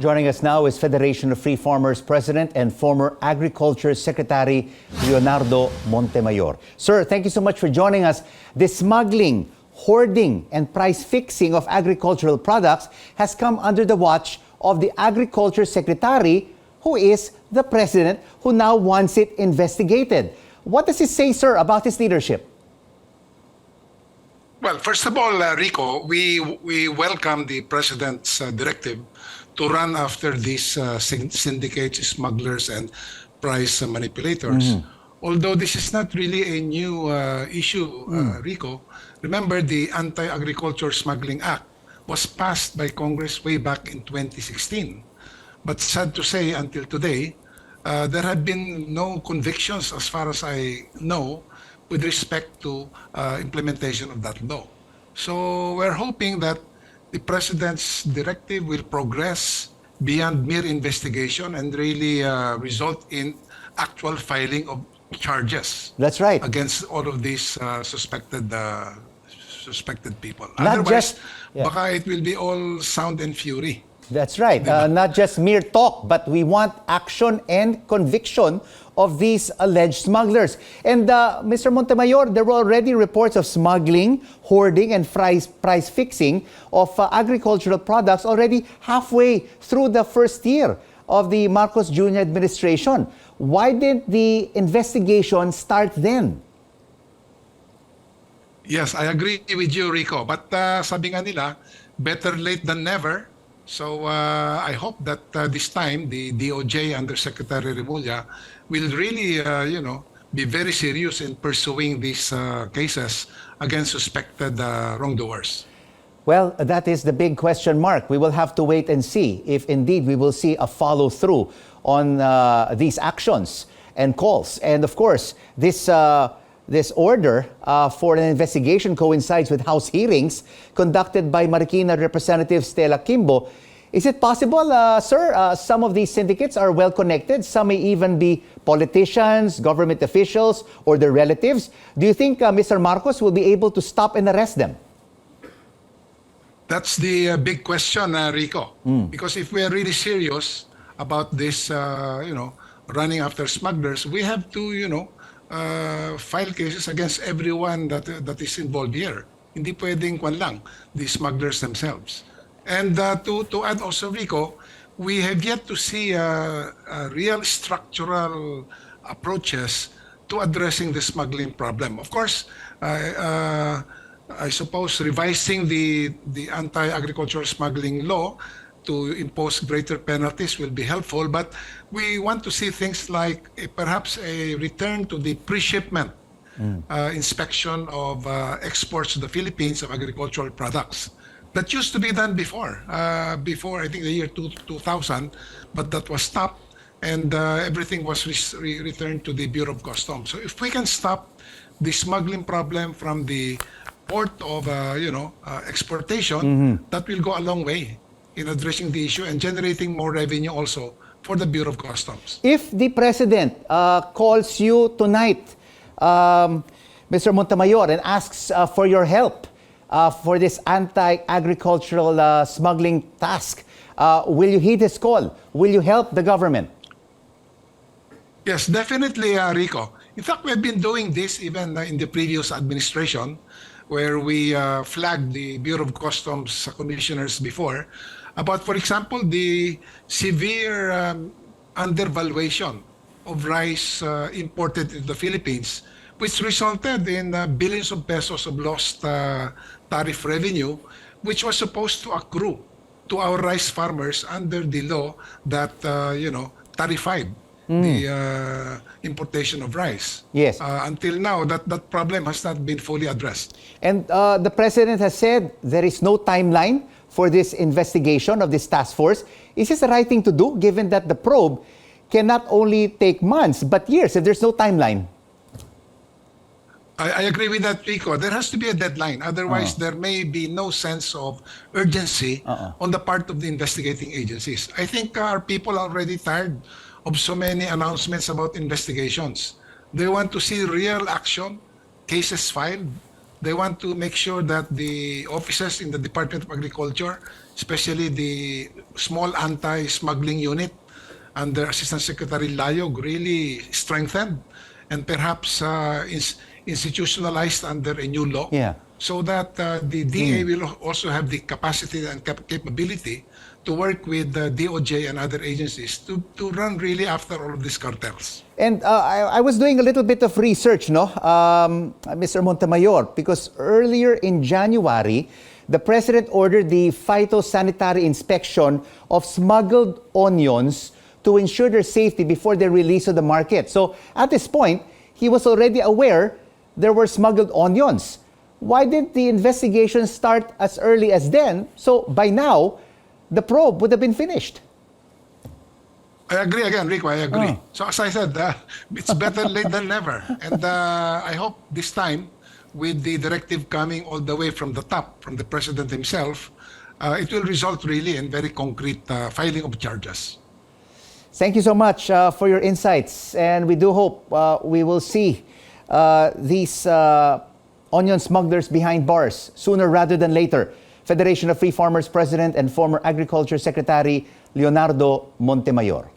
Joining us now is Federation of Free Farmers President and former Agriculture Secretary Leonardo Montemayor. Sir, thank you so much for joining us. The smuggling, hoarding, and price fixing of agricultural products has come under the watch of the Agriculture Secretary, who is the President, who now wants it investigated. What does he say, sir, about his leadership? Well, first of all, Rico, we welcome the President's directive to run after these syndicates, smugglers, and price manipulators. Although this is not really a new issue, Rico. Remember, the Anti-Agriculture Smuggling Act was passed by Congress way back in 2016. But sad to say, until today, there have been no convictions, as far as I know, with respect to implementation of that law. So we're hoping that the President's directive will progress beyond mere investigation and really result in actual filing of charges. That's right. Against all of these suspected people. Not Otherwise, just, yeah. baka it will be all sound and fury. That's right. Not just mere talk, but we want action and conviction of these alleged smugglers. And Mr. Montemayor, there were already reports of smuggling, hoarding, and price fixing of agricultural products already halfway through the first year of the Marcos Jr. administration. Why didn't the investigation start then? Yes, I agree with you, Rico. But sabi nga nila, better late than never. So I hope that this time the DOJ under Secretary Remulla will really, be very serious in pursuing these cases against suspected wrongdoers. Well, that is the big question mark. We will have to wait and see if indeed we will see a follow-through on these actions and calls. And of course, this order for an investigation coincides with House hearings conducted by Marikina Representative Stella Kimbo. Is it possible, sir, some of these syndicates are well connected? Some may even be politicians, government officials, or their relatives. Do you think Mr. Marcos will be able to stop and arrest them? That's the big question, Rico. Because if we are really serious about this, running after smugglers, we have to, file cases against everyone that is involved here. Hindi pwedeng kwan lang, the smugglers themselves. And to add also, Rico, we have yet to see real structural approaches to addressing the smuggling problem. Of course, I suppose revising the anti-agricultural smuggling law to impose greater penalties will be helpful, but we want to see things like perhaps a return to the pre-shipment inspection of exports to the Philippines of agricultural products. That used to be done before I think the year 2000, but that was stopped and everything was returned to the Bureau of Customs. So if we can stop the smuggling problem from the port of exportation, that will go a long way in addressing the issue and generating more revenue also for the Bureau of Customs. If the President calls you tonight, Mr. Montemayor, and asks for your help for this anti-agricultural smuggling task, will you heed his call? Will you help the government? Yes, definitely, Rico. In fact, we've been doing this even in the previous administration, where we flagged the Bureau of Customs commissioners before about, for example, the severe undervaluation of rice imported into the Philippines, which resulted in billions of pesos of lost tariff revenue, which was supposed to accrue to our rice farmers under the law that, tarified the importation of rice. Yes. Until now, that problem has not been fully addressed. And the President has said there is no timeline for this investigation of this task force. Is this the right thing to do, given that the probe can not only take months, but years if there's no timeline? I agree with that, Rico. There has to be a deadline. Otherwise, there may be no sense of urgency on the part of the investigating agencies. I think our people are already tired of so many announcements about investigations. They want to see real action, cases filed, They want to make sure that the officers in the Department of Agriculture, especially the small anti-smuggling unit under Assistant Secretary Layog, really strengthened and perhaps institutionalized under a new law. Yeah. So that the DA will also have the capacity and capability to work with the DOJ and other agencies to run really after all of these cartels. And I was doing a little bit of research, no, Mr. Montemayor, because earlier in January, the President ordered the phytosanitary inspection of smuggled onions to ensure their safety before they're released to the market. So at this point, he was already aware there were smuggled onions. Why didn't the investigation start as early as then? So by now, the probe would have been finished. I agree again, Rico, I agree. So as I said, it's better late than never. And I hope this time, with the directive coming all the way from the top, from the President himself, it will result really in very concrete filing of charges. Thank you so much for your insights. And we do hope we will see these onion smugglers behind bars sooner rather than later. Federation of Free Farmers President and former Agriculture Secretary Leonardo Montemayor.